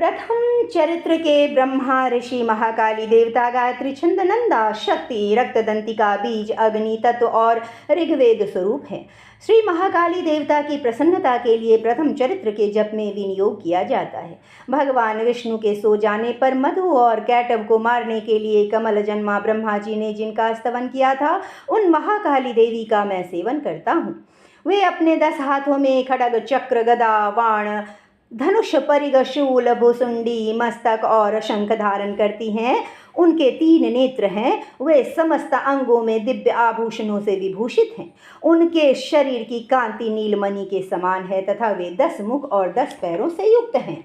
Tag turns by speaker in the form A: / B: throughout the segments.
A: प्रथम चरित्र के ब्रह्मा ऋषि महाकाली देवता गायत्री छंद नंदा शक्ति रक्तदंतिका बीज अग्नि तत्व और ऋग्वेद स्वरूप है। श्री महाकाली देवता की प्रसन्नता के लिए प्रथम चरित्र के जप में विनियोग किया जाता है। भगवान विष्णु के सो जाने पर मधु और कैटव को मारने के लिए कमल जन्मा ब्रह्मा जी ने जिनका स्तवन किया था, उन महाकाली देवी का मैं सेवन करता हूँ। वे अपने 10 हाथों में खड्ग चक्र गदा बाण धनुष परिग शूल भुसुंडी मस्तक और शंख धारण करती हैं। उनके 3 नेत्र हैं। वे समस्त अंगों में दिव्य आभूषणों से विभूषित हैं। उनके शरीर की कांति नीलमणि के समान है तथा वे 10 मुख और 10 पैरों से युक्त हैं।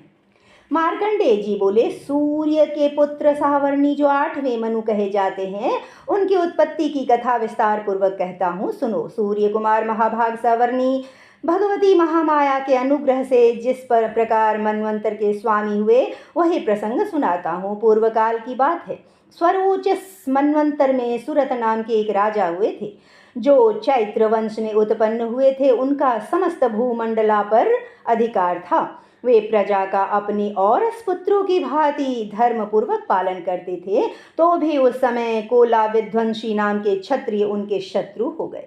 A: मार्कंडेय जी बोले, सूर्य के पुत्र सावर्णी जो 8वें मनु कहे जाते हैं, उनकी उत्पत्ति की कथा विस्तार पूर्वक कहता हूँ, सुनो। सूर्य कुमार महाभाग सावर्णी भगवती महामाया के अनुग्रह से जिस प्रकार मनवंतर के स्वामी हुए, वही प्रसंग सुनाता हूँ। पूर्व काल की बात है। स्वरोच मनवंतर में सुरत नाम के एक राजा हुए थे, जो चैत्र वंश में उत्पन्न हुए थे। उनका समस्त भूमंडला पर अधिकार था। वे प्रजा का अपने और पुत्रों की भांति धर्म पूर्वक पालन करते थे। तो भी उस समय कोला विध्वंसी नाम के क्षत्रिय उनके शत्रु हो गए।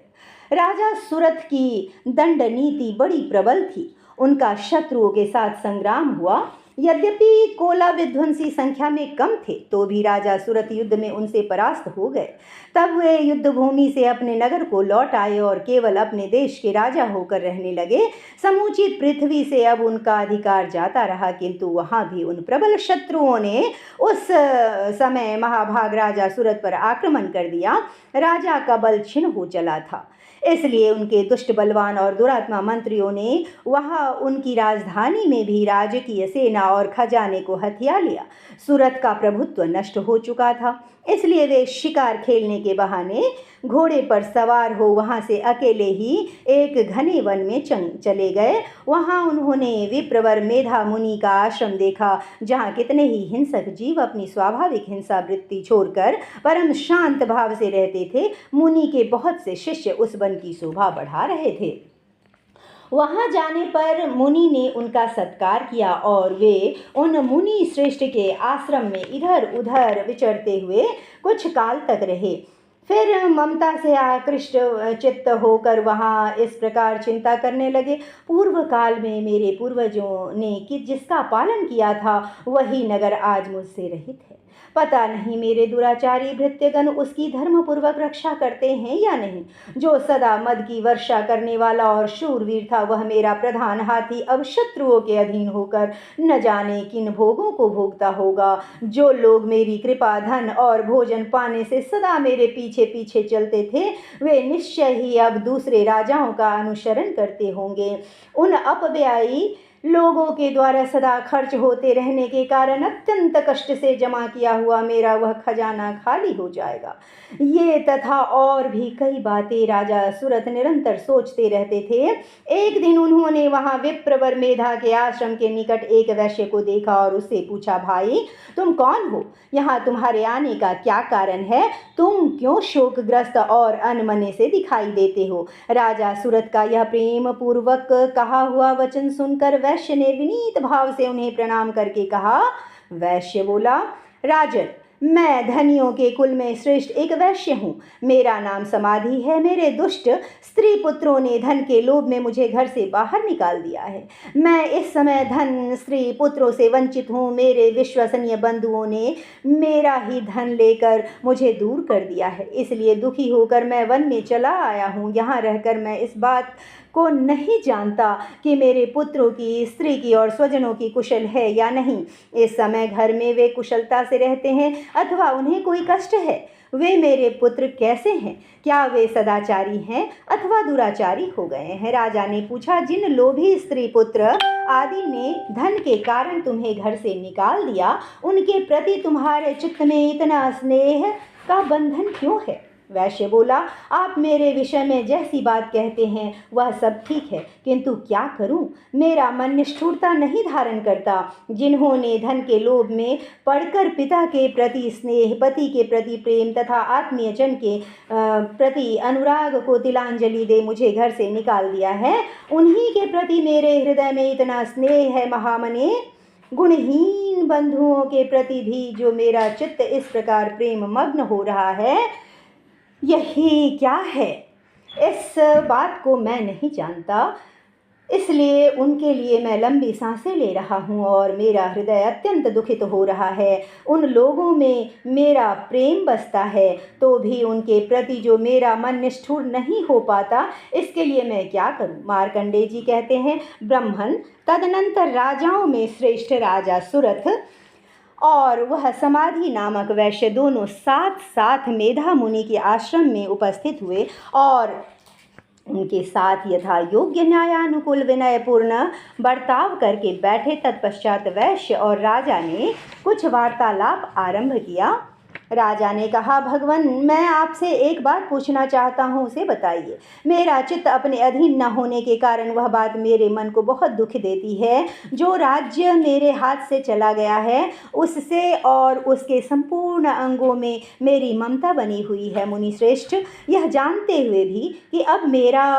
A: राजा सुरथ की दंड नीति बड़ी प्रबल थी। उनका शत्रुओं के साथ संग्राम हुआ। यद्यपि कोला विध्वंसी संख्या में कम थे, तो भी राजा सुरथ युद्ध में उनसे परास्त हो गए। तब वे युद्ध भूमि से अपने नगर को लौट आए और केवल अपने देश के राजा होकर रहने लगे। समूची पृथ्वी से अब उनका अधिकार जाता रहा, किंतु वहाँ भी उन प्रबल शत्रुओं ने उस समय महाभाग राजा सुरथ पर आक्रमण कर दिया। राजा का बल क्षीण हो चला था, इसलिए उनके दुष्ट बलवान और दुरात्मा मंत्रियों ने वहाँ उनकी राजधानी में भी राजकीय सेना और खजाने को हथिया लिया। सूरत का प्रभुत्व नष्ट हो चुका था, इसलिए वे शिकार खेलने के बहाने घोड़े पर सवार हो वहाँ से अकेले ही एक घने वन में चले गए। वहाँ उन्होंने विप्रवर मेधा मुनि का आश्रम देखा, जहाँ कितने ही हिंसक जीव अपनी स्वाभाविक हिंसा वृत्ति छोड़कर परम शांत भाव से रहते थे। मुनि के बहुत से शिष्य उस वन की शोभा बढ़ा रहे थे। वहाँ जाने पर मुनि ने उनका सत्कार किया और वे उन मुनि श्रेष्ठ के आश्रम में इधर उधर विचरते हुए कुछ काल तक रहे। फिर ममता से आकृष्ट चित्त होकर वहाँ इस प्रकार चिंता करने लगे, पूर्व काल में मेरे पूर्वजों ने कि जिसका पालन किया था, वही नगर आज मुझसे रहित है। पता नहीं मेरे दुराचारी भृत्यगण उसकी धर्मपूर्वक रक्षा करते हैं या नहीं। जो सदा मद की वर्षा करने वाला और शूरवीर था, वह मेरा प्रधान हाथी अब शत्रुओं के अधीन होकर न जाने किन भोगों को भोगता होगा। जो लोग मेरी कृपा धन और भोजन पाने से सदा मेरे पीछे पीछे चलते थे, वे निश्चय ही अब दूसरे राजाओं का अनुसरण करते होंगे। उन अपव्ययी लोगों के द्वारा सदा खर्च होते रहने के कारण अत्यंत कष्ट से जमा किया हुआ मेरा वह खजाना खाली हो जाएगा। ये तथा और भी कई बातें राजा सुरथ निरंतर सोचते रहते थे। एक दिन उन्होंने वहाँ विप्रवर मेधा के आश्रम के निकट एक वैश्य को देखा और उससे पूछा, भाई तुम कौन हो? यहाँ तुम्हारे आने का क्या कारण है? तुम क्यों शोकग्रस्त और अनमने से दिखाई देते हो? राजा सुरथ का यह प्रेम पूर्वक कहा हुआ वचन सुनकर वैश्य ने विनीत भाव से उन्हें प्रणाम करके कहा। वैश्य बोला, राजन, मैं धनियों के कुल में श्रेष्ठ एक वैश्य हूँ। मेरा नाम समाधि है। मेरे दुष्ट स्त्री पुत्रों ने धन के लोभ में मुझे घर से बाहर निकाल दिया है। मैं इस समय धन स्त्री पुत्रों से वंचित हूँ। मेरे विश्वसनीय बंधुओं ने मेरा ही धन लेकर मुझे दूर कर दिया है, इसलिए दुखी होकर मैं वन में चला आया हूँ। यहाँ रहकर मैं इस बात को नहीं जानता कि मेरे पुत्रों की, स्त्री की और स्वजनों की कुशल है या नहीं। इस समय घर में वे कुशलता से रहते हैं अथवा उन्हें कोई कष्ट है। वे मेरे पुत्र कैसे हैं? क्या वे सदाचारी हैं अथवा दुराचारी हो गए हैं? राजा ने पूछा, जिन लोभी स्त्री पुत्र आदि ने धन के कारण तुम्हें घर से निकाल दिया, उनके प्रति तुम्हारे चित्त में इतना स्नेह का बंधन क्यों है? वैश्य बोला, आप मेरे विषय में जैसी बात कहते हैं वह सब ठीक है, किंतु क्या करूं? मेरा मन निष्ठुरता नहीं धारण करता। जिन्होंने धन के लोभ में पड़कर पिता के प्रति स्नेह, पति के प्रति प्रेम तथा आत्मीय जन के प्रति अनुराग को तिलांजलि दे मुझे घर से निकाल दिया है, उन्हीं के प्रति मेरे हृदय में इतना स्नेह है महामने गुणहीन बंधुओं के प्रति भी जो मेरा चित्त इस प्रकार प्रेम मग्न हो रहा है, यही क्या है? इस बात को मैं नहीं जानता, इसलिए उनके लिए मैं लंबी सांसें ले रहा हूँ और मेरा हृदय अत्यंत दुखित हो रहा है। उन लोगों में मेरा प्रेम बसता है तो भी उनके प्रति जो मेरा मन निष्ठुर नहीं हो पाता, इसके लिए मैं क्या करूँ? मार्कंडेय जी कहते हैं, ब्रह्मन तदनंतर राजाओं में श्रेष्ठ राजा सुरथ और वह समाधि नामक वैश्य दोनों साथ साथ मेधा मुनि के आश्रम में उपस्थित हुए और उनके साथ यथा योग्य न्यायानुकूल विनयपूर्ण बर्ताव करके बैठे। तत्पश्चात वैश्य और राजा ने कुछ वार्तालाप आरंभ किया। राजा ने कहा, भगवान, मैं आपसे एक बात पूछना चाहता हूँ, उसे बताइए। मेरा चित्त अपने अधीन न होने के कारण वह बात मेरे मन को बहुत दुख देती है। जो राज्य मेरे हाथ से चला गया है, उससे और उसके संपूर्ण अंगों में मेरी ममता बनी हुई है। मुनि श्रेष्ठ, यह जानते हुए भी कि अब मेरा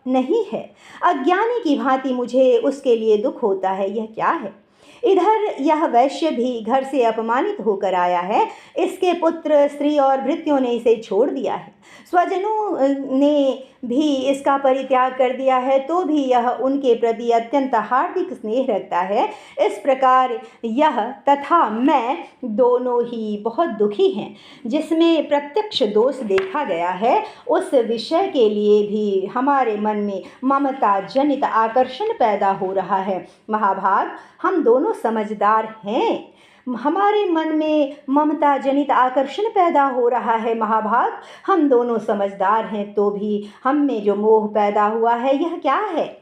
A: नहीं है, अज्ञानी की भांति मुझे उसके लिए दुख होता है। यह क्या है? इधर यह वैश्य भी घर से अपमानित होकर आया है। इसके पुत्र, स्त्री और भृत्यों ने इसे छोड़ दिया है। स्वजनों ने भी इसका परित्याग कर दिया है, तो भी यह उनके प्रति अत्यंत हार्दिक स्नेह रखता है। इस प्रकार यह तथा मैं दोनों ही बहुत दुखी हैं। जिसमें प्रत्यक्ष दोष देखा गया है, उस विषय के लिए भी हमारे मन में ममता जनित आकर्षण पैदा हो रहा है। महाभाग, हम दोनों समझदार हैं, हमारे मन में ममता जनित आकर्षण पैदा हो रहा है। महाभाग, हम दोनों समझदार हैं, तो भी हम में जो मोह पैदा हुआ है, यह क्या है?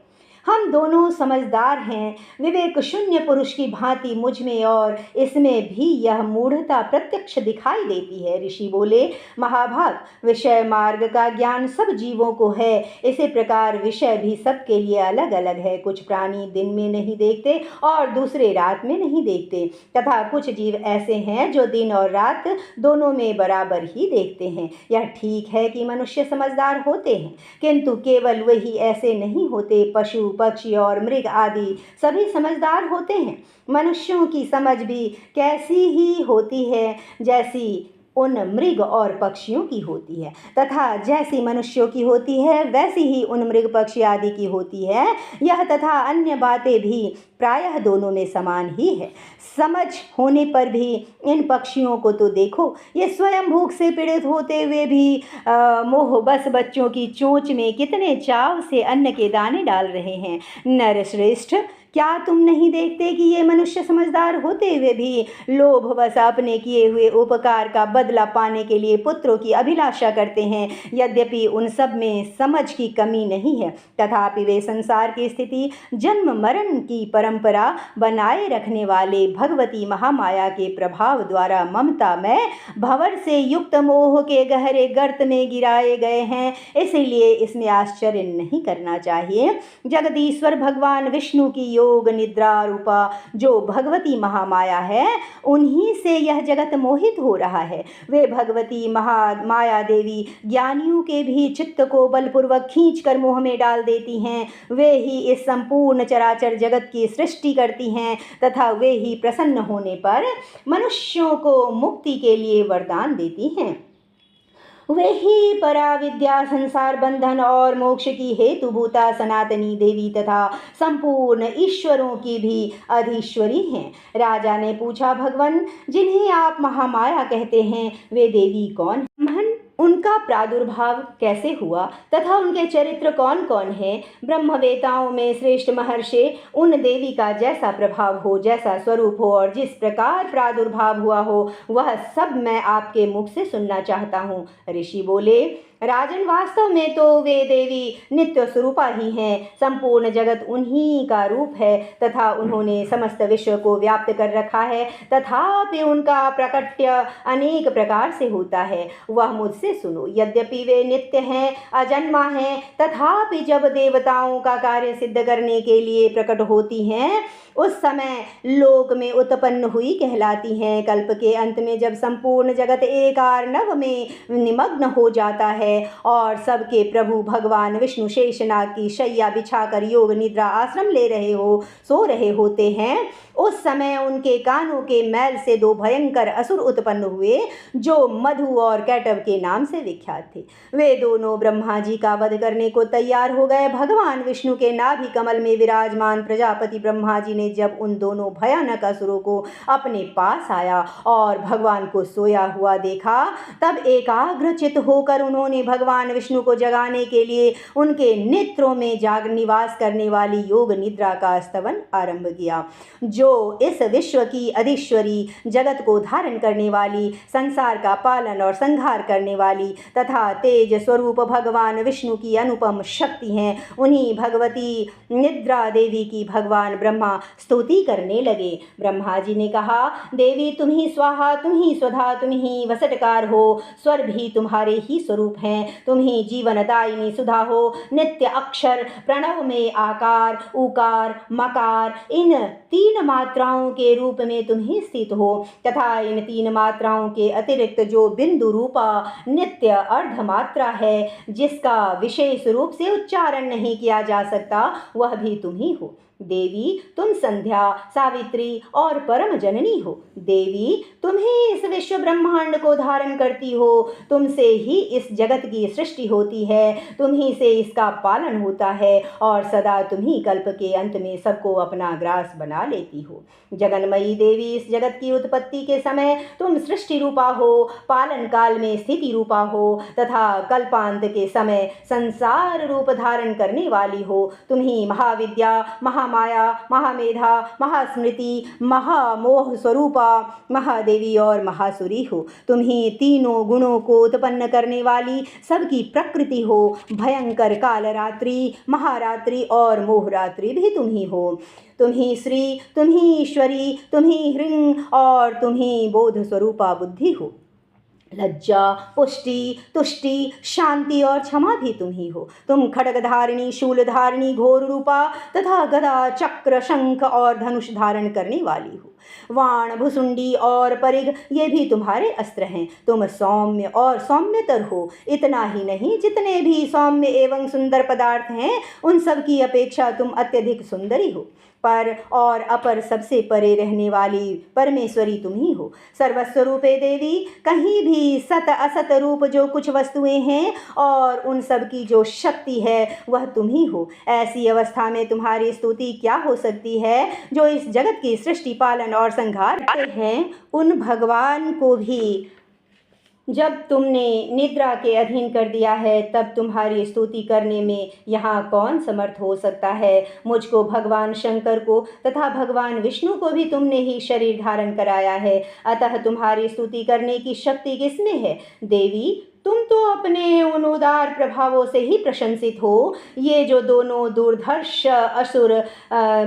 A: हम दोनों समझदार हैं, विवेक शून्य पुरुष की भांति मुझ में और इसमें भी यह मूढ़ता प्रत्यक्ष दिखाई देती है। ऋषि बोले, महाभाग, विषय मार्ग का ज्ञान सब जीवों को है, इसी प्रकार विषय भी सबके लिए अलग अलग है। कुछ प्राणी दिन में नहीं देखते और दूसरे रात में नहीं देखते, तथा कुछ जीव ऐसे हैं जो दिन और रात दोनों में बराबर ही देखते हैं। यह ठीक है कि मनुष्य समझदार होते हैं, किंतु केवल वही ऐसे नहीं होते। पशु, पक्षी और मृग आदि सभी समझदार होते हैं। मनुष्यों की समझ भी कैसी ही होती है जैसी उन मृग और पक्षियों की होती है, तथा जैसी मनुष्यों की होती है वैसी ही उन मृग पक्षी आदि की होती है। यह तथा अन्य बातें भी प्रायः दोनों में समान ही है। समझ होने पर भी इन पक्षियों को तो देखो, ये स्वयं भूख से पीड़ित होते हुए भी मोह बस बच्चों की चोंच में कितने चाव से अन्न के दाने डाल रहे हैं। नरश्रेष्ठ, क्या तुम नहीं देखते कि ये मनुष्य समझदार होते हुए भी लोभवश अपने किए हुए उपकार का बदला पाने के लिए पुत्रों की अभिलाषा करते हैं? यद्यपि उन सब में समझ की कमी नहीं है, तथापि वे संसार की स्थिति, जन्म मरण की परंपरा बनाए रखने वाले भगवती महामाया के प्रभाव द्वारा ममता में भंवर से युक्त मोह के गहरे गर्त में गिराए गए हैं। इसीलिए इसमें आश्चर्य नहीं करना चाहिए। जगदीश्वर भगवान विष्णु की योग निद्रा रूपा जो भगवती महामाया है, उन्हीं से यह जगत मोहित हो रहा है। वे भगवती महामाया देवी ज्ञानियों के भी चित्त को बलपूर्वक खींचकर मोह में डाल देती हैं। वे ही इस संपूर्ण चराचर जगत की सृष्टि करती हैं, तथा वे ही प्रसन्न होने पर मनुष्यों को मुक्ति के लिए वरदान देती हैं। वे ही पराविद्या, संसार बंधन और मोक्ष की हेतुभूता सनातनी देवी तथा संपूर्ण ईश्वरों की भी अधीश्वरी हैं। राजा ने पूछा, भगवान, जिन्हें आप महामाया कहते हैं, वे देवी कौन? उनका प्रादुर्भाव कैसे हुआ तथा उनके चरित्र कौन कौन है? ब्रह्मवेताओं में श्रेष्ठ महर्षि, उन देवी का जैसा प्रभाव हो, जैसा स्वरूप हो और जिस प्रकार प्रादुर्भाव हुआ हो, वह सब मैं आपके मुख से सुनना चाहता हूँ। ऋषि बोले, राजन, वास्तव में तो वे देवी नित्य स्वरूपा ही हैं। संपूर्ण जगत उन्हीं का रूप है तथा उन्होंने समस्त विश्व को व्याप्त कर रखा है, तथापि उनका प्रकट्य अनेक प्रकार से होता है। वह मुझसे सुनो। यद्यपि वे नित्य हैं, अजन्मा हैं, तथापि जब देवताओं का कार्य सिद्ध करने के लिए प्रकट होती हैं, उस समय लोक में उत्पन्न हुई कहलाती हैं। कल्प के अंत में जब संपूर्ण जगत एक आर्णव में निमग्न हो जाता है, है और सबके प्रभु भगवान विष्णु शेषनाग की शैया बिछाकर योग निद्रा आश्रम ले रहे हो सो रहे होते हैं, उस समय उनके कानों के मैल से दो भयंकर असुर उत्पन्न हुए जो मधु और कैटव के नाम से विख्यात थे। वे दोनों ब्रह्मा जी का वध करने को तैयार हो गए। भगवान विष्णु के नाभि कमल में विराजमान प्रजापति ब्रह्मा जी ने जब उन दोनों भयानक असुरों को अपने पास आया और भगवान को सोया हुआ देखा, तब एकाग्रचित होकर उन्होंने भगवान विष्णु को जगाने के लिए उनके नेत्रों में जाग निवास करने वाली योग निद्रा का स्तवन आरंभ किया, जो इस विश्व की अधीश्वरी, जगत को धारण करने वाली, संसार का पालन और संहार करने वाली तथा तेज स्वरूप भगवान विष्णु की अनुपम शक्ति हैं। उन्हीं भगवती निद्रा देवी की भगवान ब्रह्मा स्तुति करने लगे। ब्रह्मा जी ने कहा, देवी तुम ही स्वाहा, तुम ही स्वधा, तुम ही वसटकार हो, स्वर भी तुम्हारे ही स्वरूप हैं, तुम ही जीवनदायिनी सुधा हो, नित्य अक्षर, प्रणव में आकार, उकार, मकार, इन तीन मात्राओं के रूप में तुम ही स्थित हो तथा इन तीन मात्राओं के अतिरिक्त जो बिंदु रूपा नित्य अर्ध मात्रा है जिसका विशेष रूप से उच्चारण नहीं किया जा सकता, वह भी तुम ही हो। देवी तुम संध्या, सावित्री और परम जननी हो। देवी तुम ही इस विश्व ब्रह्मांड को धारण करती हो, तुमसे ही इस जगत की सृष्टि होती है, तुम ही से इसका पालन होता है और सदा तुम ही कल्प के अंत में सबको अपना ग्रास बना लेती हो। जगन्मयी देवी, इस जगत की उत्पत्ति के समय तुम सृष्टि रूपा हो, पालन काल में स्थिति रूपा हो तथा कल्पांत के समय संसार रूप धारण करने वाली हो। तुम ही महाविद्या, महामाया, महामेधा, महास्मृति, महामोह स्वरूपा, महादेवी और महासुरी हो। तुम ही तीनों गुणों को उत्पन्न करने वाली सबकी प्रकृति हो। भयंकर कालरात्रि, महारात्रि और मोहरात्रि भी तुम ही हो। तुम ही श्री, तुम ही ईश्वरी, तुम ही ह्रीं और तुम ही बोध स्वरूपा बुद्धि हो। लज्जा, पुष्टि, तुष्टि, शांति और क्षमा भी तुम ही हो। तुम खड्गधारिणी, शूलधारिणी, घोर रूपा तथा गदा, चक्र, शंख और धनुष धारण करने वाली हो। वाण, भुसुंडी और परिग ये भी तुम्हारे अस्त्र हैं। तुम सौम्य और सौम्यतर हो। इतना ही नहीं, जितने भी सौम्य एवं सुंदर पदार्थ हैं उन सब की अपेक्षा तुम अत्यधिक सुंदरी हो। पर और अपर सबसे परे रहने वाली परमेश्वरी तुम ही हो। सर्वस्वरूपे देवी, कहीं भी सत असत रूप जो कुछ वस्तुएं हैं और उन सब की जो शक्ति है वह तुम ही हो। ऐसी अवस्था में तुम्हारी स्तुति क्या हो सकती है? जो इस जगत की सृष्टि, पालन और संहार करते हैं, उन भगवान को भी जब तुमने निद्रा के अधीन कर दिया है, तब तुम्हारी स्तुति करने में यहाँ कौन समर्थ हो सकता है? मुझको, भगवान शंकर को तथा भगवान विष्णु को भी तुमने ही शरीर धारण कराया है, अतः तुम्हारी स्तुति करने की शक्ति किसमें है? देवी, तुम तो अपने उन उदार प्रभावों से ही प्रशंसित हो। ये जो दोनों दुर्धर्ष असुर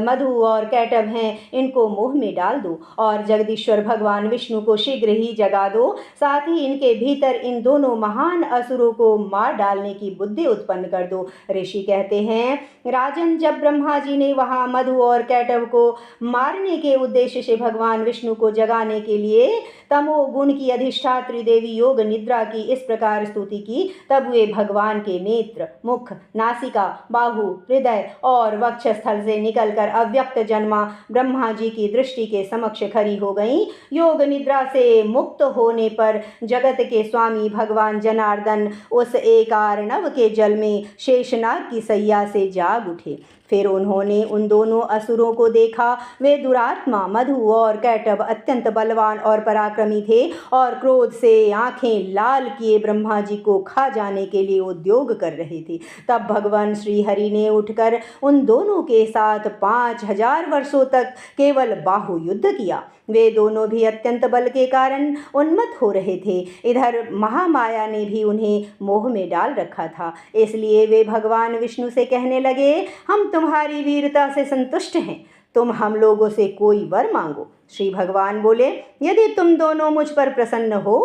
A: मधु और कैटव हैं, इनको मोह में डाल दो और जगदीश्वर भगवान विष्णु को शीघ्र ही जगा दो। साथ ही इनके भीतर इन दोनों महान असुरों को मार डालने की बुद्धि उत्पन्न कर दो। ऋषि कहते हैं, राजन, जब ब्रह्मा जी ने वहाँ मधु और कैटव को मारने के उद्देश्य से भगवान विष्णु को जगाने के लिए तमोगुण की अधिष्ठात्री देवी योग निद्रा की इस प्रकार स्तुति की, तब वे भगवान के नेत्र, मुख, नासिका, बाहु, हृदय और वक्षस्थल से निकलकर अव्यक्त जन्मा ब्रह्मा जी की दृष्टि के समक्ष खड़ी हो गईं। योग निद्रा से मुक्त होने पर जगत के स्वामी भगवान जनार्दन उस एक अर्णव के जल में शेषनाग की सैया से जाग उठे। फिर उन्होंने उन दोनों असुरों को देखा। वे दुरात्मा मधु और कैटव अत्यंत बलवान और पराक्रमी थे और क्रोध से आंखें लाल किए ब्रह्मा जी को खा जाने के लिए उद्योग कर रहे थे। तब भगवान श्री हरि ने उठकर उन दोनों के साथ 5000 वर्षों तक केवल बाहु युद्ध किया। वे दोनों भी अत्यंत बल के कारण उन्मत्त हो रहे थे। इधर महामाया ने भी उन्हें मोह में डाल रखा था। इसलिए वे भगवान विष्णु से कहने लगे, हम तुम्हारी वीरता से संतुष्ट हैं, तुम हम लोगों से कोई वर मांगो। श्री भगवान बोले, यदि तुम दोनों मुझ पर प्रसन्न हो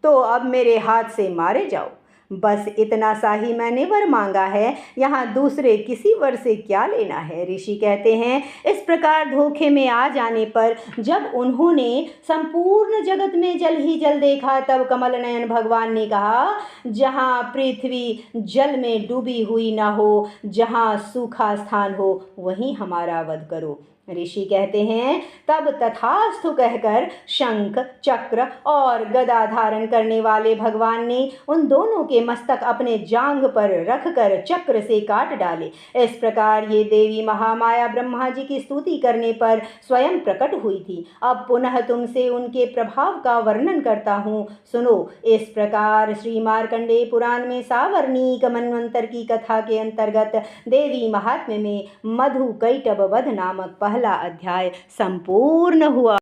A: तो अब मेरे हाथ से मारे जाओ। बस इतना सा ही मैंने वर मांगा है, यहाँ दूसरे किसी वर से क्या लेना है। ऋषि कहते हैं, इस प्रकार धोखे में आ जाने पर जब उन्होंने संपूर्ण जगत में जल ही जल देखा, तब कमल नयन भगवान ने कहा, जहाँ पृथ्वी जल में डूबी हुई न हो, जहाँ सूखा स्थान हो, वहीं हमारा वध करो। ऋषि कहते हैं, तब तथास्तु कहकर शंख चक्र और गदा धारण करने वाले भगवान ने उन दोनों के मस्तक अपने जांघ पर रखकर चक्र से काट डाले। इस प्रकार ये देवी महामाया ब्रह्मा जी की स्तुति करने पर स्वयं प्रकट हुई थी। अब पुनः तुमसे उनके प्रभाव का वर्णन करता हूँ, सुनो। इस प्रकार श्री मार्कंडेय पुराण में सावर्णिक मनवंतर की कथा के अंतर्गत देवी महात्म्य में मधु कैटभ वध नामक पहला अध्याय संपूर्ण हुआ।